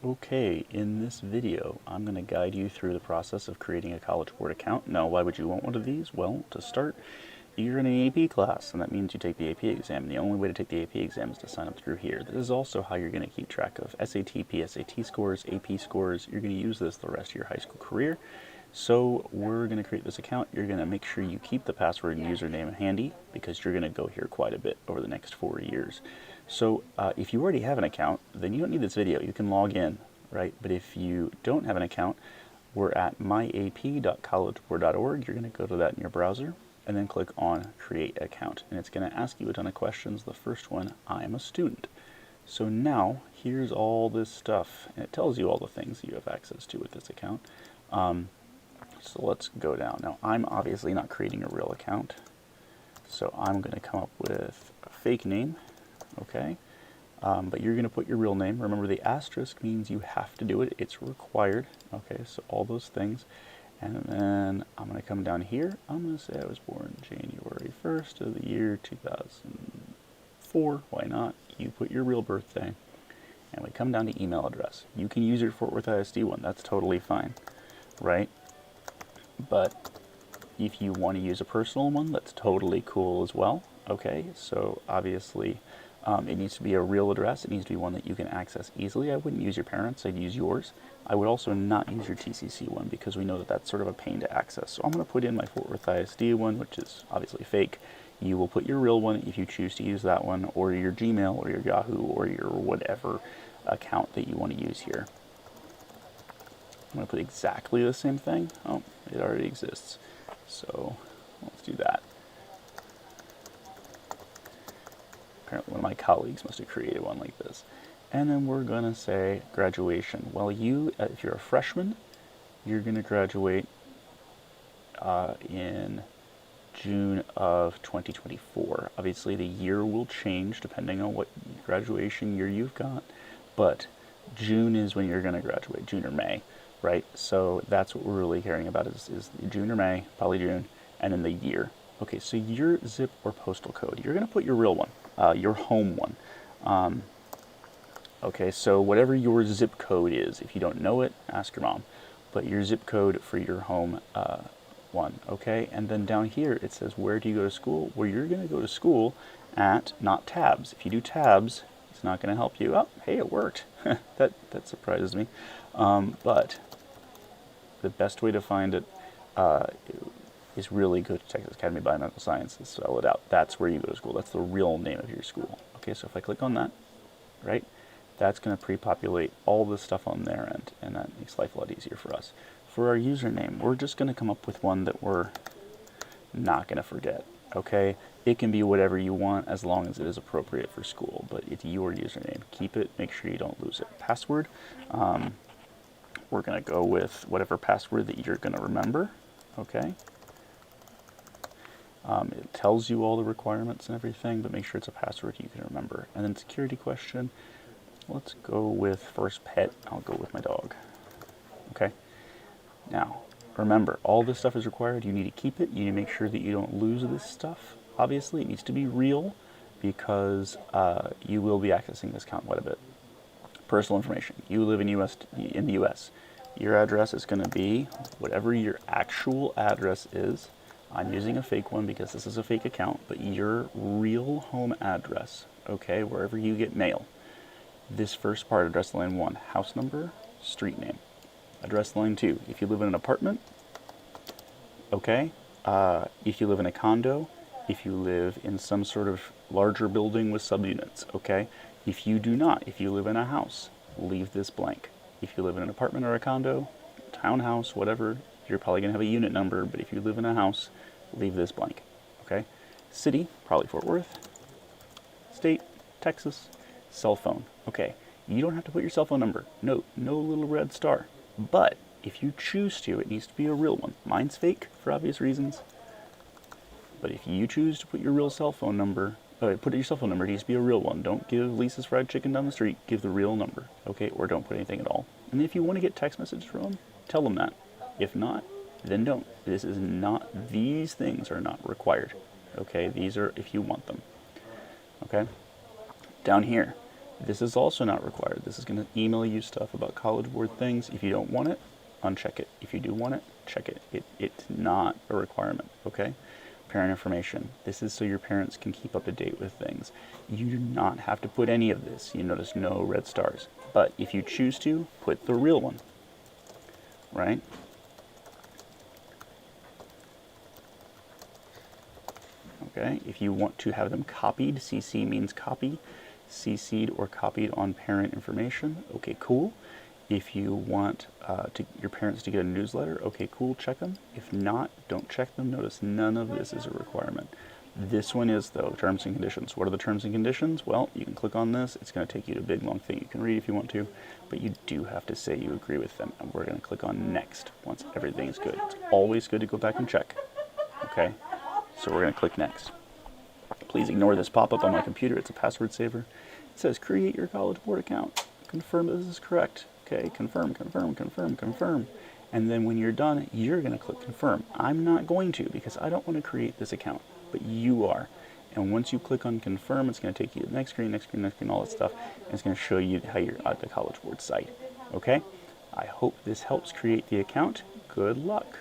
Okay, in this video, I'm going to guide you through the process of creating a College Board account. Now, why would you want one of these? Well, to start, you're in an AP class, and that means you take the AP exam. The only way to take the AP exam is to sign up through here. This is also how you're going to keep track of SAT, PSAT scores, AP scores. You're going to use this the rest of your high school career. So we're going to create this account. You're going to make sure you keep the password and username handy because you're going to go here quite a bit over the next 4 years. So if you already have an account, then you don't need this video. You can log in, right? But if you don't have an account, we're at myap.collegeboard.org. You're going to go to that in your browser and then click on Create Account. And it's going to ask you a ton of questions. The first one, I'm a student. So now, here's all this stuff. And it tells you all the things that you have access to with this account. So let's go down. Now, I'm obviously not creating a real account, so I'm going to come up with a fake name, okay? But you're going to put your real name. Remember, the asterisk means you have to do it. It's required, okay? So all those things. And then I'm going to come down here. I'm going to say I was born January 1st of the year 2004. Why not? You put your real birthday. And we come down to email address. You can use your Fort Worth ISD one. That's totally fine, right? But if you want to use a personal one, that's totally cool as well. Okay, so obviously it needs to be a real address. It needs to be one that you can access easily. I wouldn't use your parents', I'd use yours. I would also not use your TCC one because we know that that's sort of a pain to access. So I'm going to put in my Fort Worth ISD one, which is obviously fake. You will put your real one if you choose to use that one, or your Gmail, or your Yahoo, or your whatever account that you want to use here. I'm going to put exactly the same thing. Oh, it already exists. So let's do that. Apparently one of my colleagues must have created one like this. And then we're going to say graduation. Well, if you're a freshman, you're going to graduate in June of 2024. Obviously, the year will change depending on what graduation year you've got, but June is when you're going to graduate, June or May. Right, so that's what we're really caring about is June or May, probably June, and then the year. Okay, so your zip or postal code, you're going to put your real one, your home one. Okay, so whatever your zip code is, if you don't know it, ask your mom. But your zip code for your home one, okay? And then down here it says, where do you go to school? Well, you're going to go to school at, not tabs. If you do tabs, it's not going to help you. Oh, hey, it worked. that surprises me. But the best way to find it is really go to Texas Academy of Biomedical Sciences, spell it out. That's where you go to school. That's the real name of your school. Okay, so if I click on that, right, that's going to pre-populate all this stuff on their end, and that makes life a lot easier for us. For our username, we're just going to come up with one that we're not going to forget, okay? It can be whatever you want as long as it is appropriate for school, but it's your username. Keep it, make sure you don't lose it. Password, we're going to go with whatever password that you're going to remember, okay? It tells you all the requirements and everything, but make sure it's a password you can remember. And then security question, let's go with first pet. I'll go with my dog, okay? Now, remember, all this stuff is required. You need to keep it. You need to make sure that you don't lose this stuff. Obviously, it needs to be real because you will be accessing this account quite a bit. Personal information. You live in the U.S. Your address is going to be whatever your actual address is. I'm using a fake one because this is a fake account, but your real home address, okay, wherever you get mail. This first part, address line 1, house number, street name. Address line 2, if you live in an apartment, okay, if you live in a condo, if you live in some sort of larger building with subunits, okay. If you do not, if you live in a house, leave this blank. If you live in an apartment or a condo, townhouse, whatever, you're probably going to have a unit number, but if you live in a house, leave this blank, okay? City, probably Fort Worth. State, Texas. Cell phone, okay. You don't have to put your cell phone number. No little red star. But if you choose to, it needs to be a real one. Mine's fake for obvious reasons. But if you choose to put your real cell phone number, put your cell phone number, it needs to be a real one. Don't give Lisa's Fried Chicken down the street. Give the real number, okay? Or don't put anything at all. And if you want to get text messages from them, tell them that. If not, then don't. These things are not required, okay? These are if you want them, okay? Down here, This is also not required. This is going to email you stuff about College Board things. If you don't want it, uncheck it. If you do want it, check it. It's not a requirement, okay? Parent information. This is so your parents can keep up to date with things. You do not have to put any of this. You notice no red stars. But if you choose to, put the real one, right? Okay, if you want to have them copied, CC means copy, CC'd or copied on parent information, okay, cool. If you want your parents to get a newsletter, okay, cool, check them. If not, don't check them. Notice none of this is a requirement. This one is, though, terms and conditions. What are the terms and conditions? Well, you can click on this. It's going to take you to a big, long thing you can read if you want to, but you do have to say you agree with them, and we're going to click on next once everything is good. It's always good to go back and check, okay? So we're going to click next. Please ignore this pop-up on my computer. It's a password saver. It says, create your College Board account. Confirm that this is correct. Okay, confirm, confirm, confirm, confirm. And then when you're done, you're going to click confirm. I'm not going to because I don't want to create this account, but you are. And once you click on confirm, it's going to take you to the next screen, next screen, next screen, all that stuff. And it's going to show you how you're at the College Board site. Okay? I hope this helps create the account. Good luck.